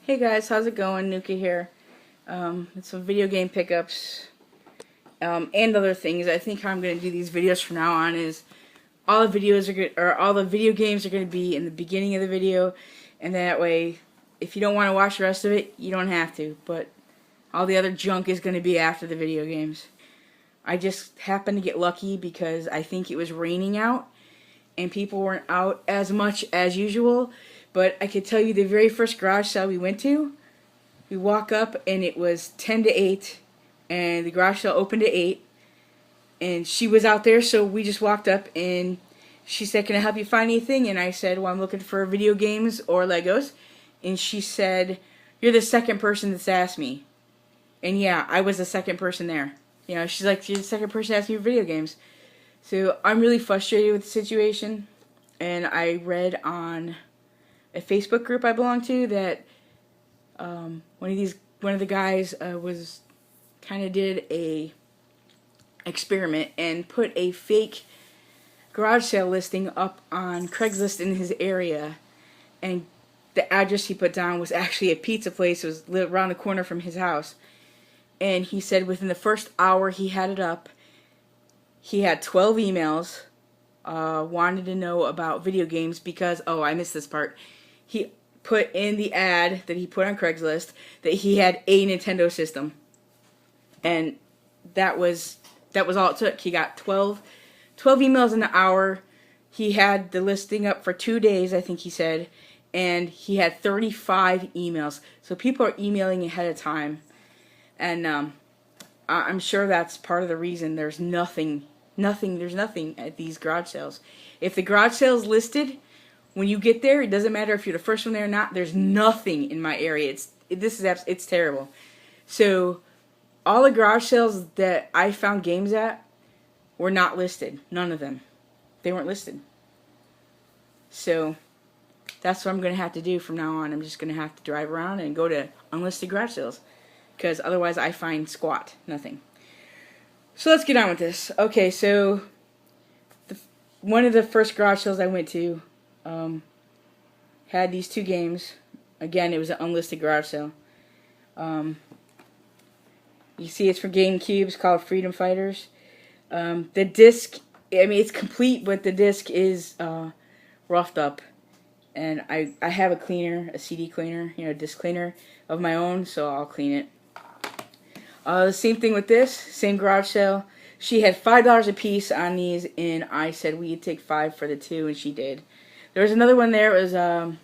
Hey guys, how's it going? Nuka here. It's some video game pickups and other things. I think how I'm going to do these videos from now on is all the videos are good, or all the video games are going to be in the beginning of the video, and that way, if you don't want to watch the rest of it, you don't have to. But all the other junk is going to be after the video games. I just happened to get lucky because I think it was raining out, and people weren't out as much as usual. But I could tell you the very first garage sale we went to, we walk up and it was 10 to 8, and the garage sale opened at 8, and she was out there, so we just walked up and she said, "Can I help you find anything?" And I said, "Well, I'm looking for video games or Legos." And she said, "You're the second person that's asked me." And yeah, I was the second person there. You know, she's like, "You're the second person asking me for video games." So I'm really frustrated with the situation, and I read on a Facebook group I belong to that one of the guys was kind of did a experiment and put a fake garage sale listing up on Craigslist in his area, and the address he put down was actually a pizza place. It was around the corner from his house, and he said within the first hour he had it up, he had 12 emails, wanted to know about video games because, oh, I missed this part. He put in the ad that he put on Craigslist that he had a Nintendo system. And that was all it took. He got 12 emails in an hour. He had the listing up for 2 days, I think he said, and he had 35 emails. So people are emailing ahead of time. And I'm sure that's part of the reason there's nothing at these garage sales. If the garage sale is listed, when you get there, it doesn't matter if you're the first one there or not. There's nothing in my area. It's terrible. So all the garage sales that I found games at were not listed. None of them. They weren't listed. So that's what I'm going to have to do from now on. I'm just going to have to drive around and go to unlisted garage sales, because otherwise I find squat, nothing. So let's get on with this. Okay, so one of the first garage sales I went to had these two games. Again, it was an unlisted garage sale. You see it's for GameCube. It's called Freedom Fighters. The disc, I mean, it's complete, but the disc is roughed up. And I have a cleaner, a CD cleaner, a disc cleaner of my own, so I'll clean it. The same thing with this, same garage sale. She had $5 a piece on these, and I said we'd take 5 for the 2, and she did. There was another one there. It was a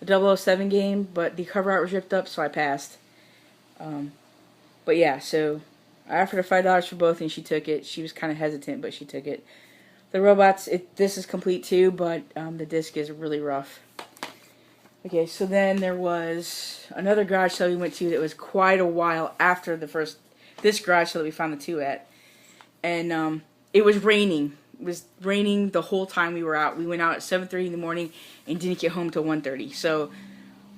007 game, but the cover art was ripped up, so I passed. But yeah, so I offered her $5 for both, and she took it. She was kind of hesitant, but she took it. The robots, this is complete too, but the disc is really rough. Okay, so then there was another garage sale we went to that was quite a while after this garage sale that we found the 2 at. And it was raining. It was raining the whole time we were out. We went out at 7:30 in the morning and didn't get home till 1:30. So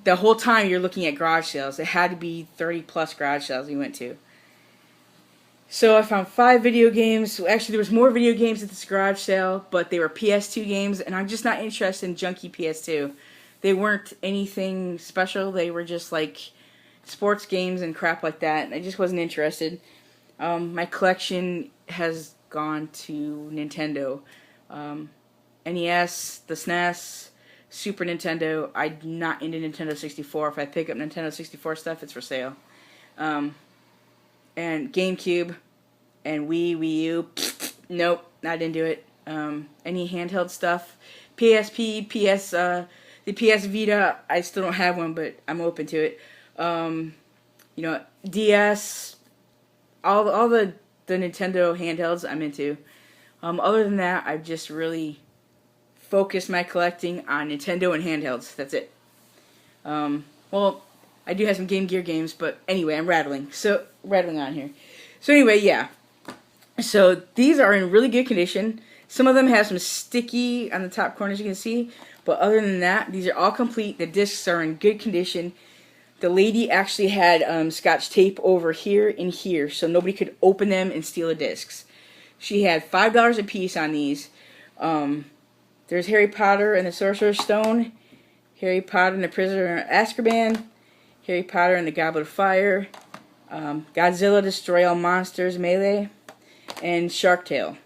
the whole time you're looking at garage sales. It had to be 30 plus garage sales we went to. So I found 5 video games. Actually, there was more video games at this garage sale, but they were PS2 games, and I'm just not interested in junky PS2. They weren't anything special. They were just like sports games and crap like that, and I just wasn't interested. My collection has gone to Nintendo. NES, the SNES, Super Nintendo. I'm not into Nintendo 64. If I pick up Nintendo 64 stuff, it's for sale. And GameCube and Wii U. Nope, not into it. Any handheld stuff. PSP, the PS Vita, I still don't have one, but I'm open to it. DS, all the Nintendo handhelds I'm into. Other than that, I've just really focused my collecting on Nintendo and handhelds. That's it. Well, I do have some Game Gear games, but anyway, I'm rattling on here. So anyway, yeah. So these are in really good condition. Some of them have some sticky on the top corners, you can see. But other than that, these are all complete. The discs are in good condition. The lady actually had scotch tape over here and here, so nobody could open them and steal the discs. She had $5 a piece on these. There's Harry Potter and the Sorcerer's Stone, Harry Potter and the Prisoner of Azkaban, Harry Potter and the Goblet of Fire, Godzilla Destroy All Monsters Melee, and Shark Tale.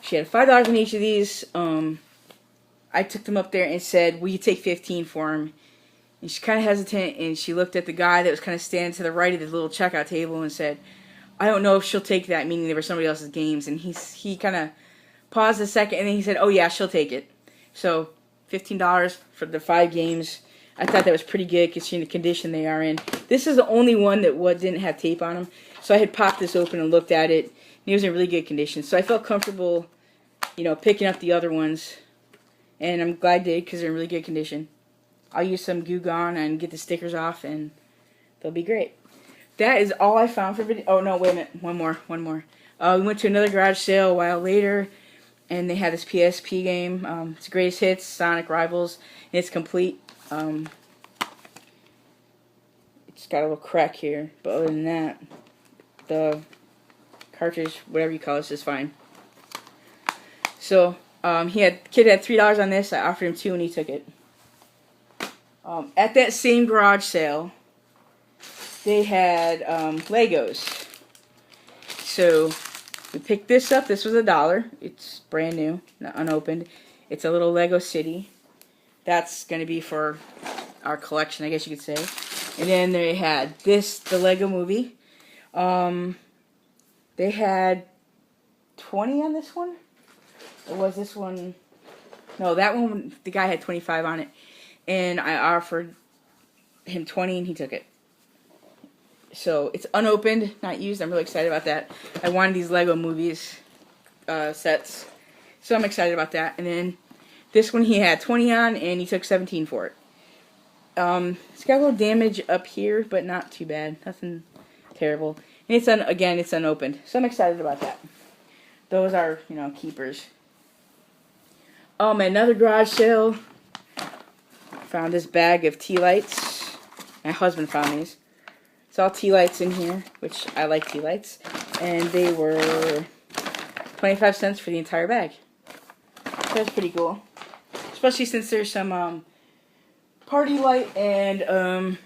She had $5 on each of these. I took them up there and said, will you take 15 for them? And she's kind of hesitant, and she looked at the guy that was kind of standing to the right of the little checkout table and said, I don't know if she'll take that, meaning they were somebody else's games. And he kind of paused a second, and then he said, oh yeah, she'll take it. So $15 for the 5 games. I thought that was pretty good considering the condition they are in. This is the only one that didn't have tape on them. So I had popped this open and looked at it, and it was in really good condition. So I felt comfortable, picking up the other ones. And I'm glad I did because they're in really good condition. I'll use some Goo Gone and get the stickers off, and they'll be great. That is all I found for video. Oh, no, wait a minute. One more. We went to another garage sale a while later, and they had this PSP game. It's Greatest Hits, Sonic Rivals, and it's complete. It's got a little crack here, but other than that, the cartridge, whatever you call it, is fine. So, kid had $3 on this. I offered him $2, and he took it. At that same garage sale, they had Legos. So we picked this up. This was $1. It's brand new, not unopened. It's a little Lego City. That's going to be for our collection, I guess you could say. And then they had the Lego Movie. They had 20 on this one. Or was this one? No, that one, the guy had 25 on it. And I offered him 20 and he took it. So it's unopened, not used. I'm really excited about that. I wanted these Lego Movies sets. So I'm excited about that. And then this one he had 20 on and he took 17 for it. It's got a little damage up here, but not too bad. Nothing terrible. And it's again, it's unopened. So I'm excited about that. Those are, keepers. Another garage sale. Found this bag of tea lights. My husband found these. It's all tea lights in here, which I like tea lights. And they were 25 cents for the entire bag. So that's pretty cool. Especially since there's some party light and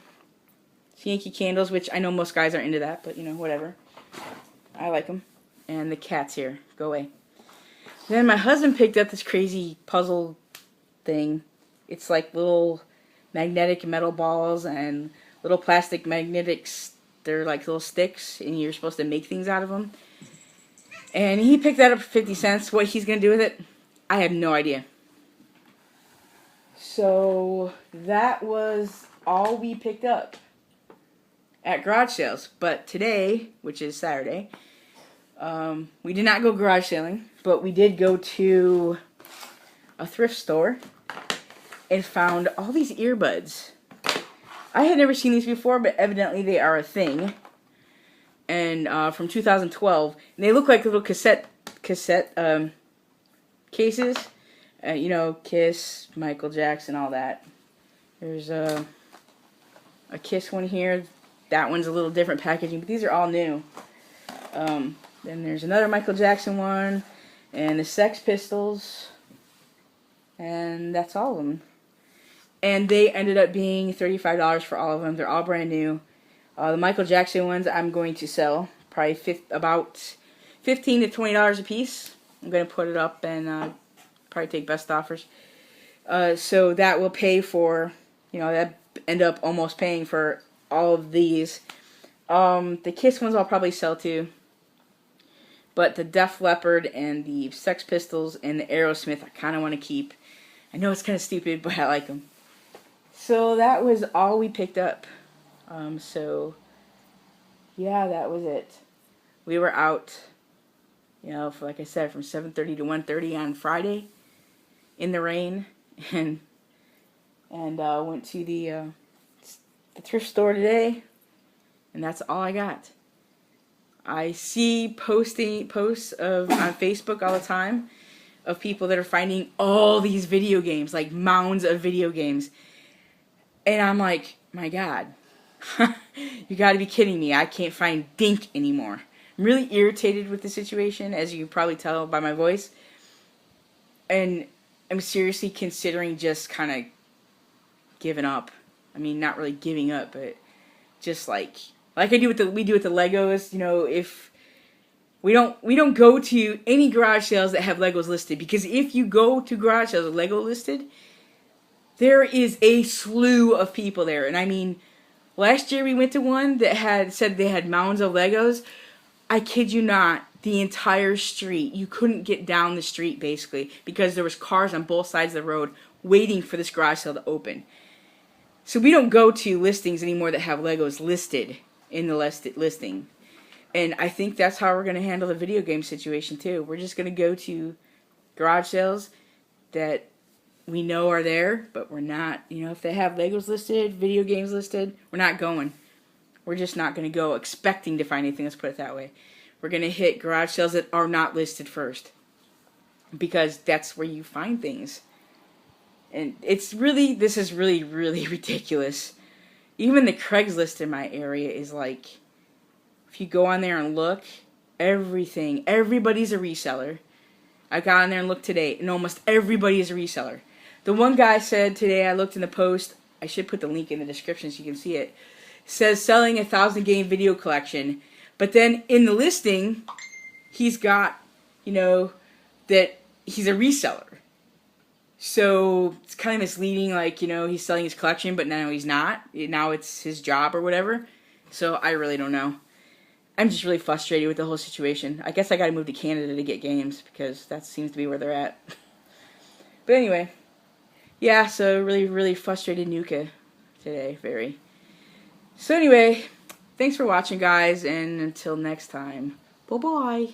Yankee candles, which I know most guys aren't into that, but whatever. I like them. And the cat's here. Go away. Then my husband picked up this crazy puzzle thing. It's like little magnetic metal balls and little plastic magnetics. They're like little sticks, and you're supposed to make things out of them. And he picked that up for 50 cents. What he's going to do with it, I have no idea. So that was all we picked up at garage sales. But today, which is Saturday, we did not go garage sailing, but we did go to a thrift store and found all these earbuds. I had never seen these before, but evidently they are a thing. And from 2012, and they look like little cassette cases. Kiss, Michael Jackson, all that. There's a Kiss one here. That one's a little different packaging, but these are all new. Then there's another Michael Jackson one, and the Sex Pistols, and that's all of them. And they ended up being $35 for all of them. They're all brand new. The Michael Jackson ones I'm going to sell. Probably about $15 to $20 a piece. I'm going to put it up and probably take best offers. So that will pay for, that end up almost paying for all of these. The Kiss ones I'll probably sell too. But the Def Leppard and the Sex Pistols and the Aerosmith I kind of want to keep. I know it's kind of stupid, but I like them. So that was all we picked up. So yeah, that was it. We were out, for, like I said, from 7:30 to 1:30 on Friday in the rain, and went to the thrift store today, and that's all I got. I see posts on Facebook all the time of people that are finding all these video games, like mounds of video games. And I'm like, my God, you got to be kidding me. I can't find Dink anymore. I'm really irritated with the situation, as you can probably tell by my voice. And I'm seriously considering just kind of giving up. I mean, not really giving up, but just like I do with we do with the Legos. You know, if we don't go to any garage sales that have Legos listed, because if you go to garage sales with Lego listed, there is a slew of people there. And I mean, last year we went to one that said they had mounds of Legos. I kid you not, the entire street, you couldn't get down the street basically because there was cars on both sides of the road waiting for this garage sale to open. So we don't go to listings anymore that have Legos listed in the listing. And I think that's how we're going to handle the video game situation too. We're just going to go to garage sales that we know are there, but we're not, you know, if they have Legos listed, video games listed, we're not going. We're just not going to go expecting to find anything, let's put it that way. We're going to hit garage sales that are not listed first, because that's where you find things. And it's really, this is really, really ridiculous. Even the Craigslist in my area is like, if you go on there and look, everybody's a reseller. I got on there and looked today, and almost everybody is a reseller. The one guy said today, I looked in the post, I should put the link in the description so you can see it, says selling a 1,000 game video collection. But then in the listing, he's got, you know, that he's a reseller. So it's kind of misleading, like, you know, he's selling his collection, but now he's not. Now it's his job or whatever. So I really don't know. I'm just really frustrated with the whole situation. I guess I gotta move to Canada to get games, because that seems to be where they're at. But anyway, yeah, so really, really frustrated Nuka today, very. So anyway, thanks for watching, guys, and until next time, bye-bye.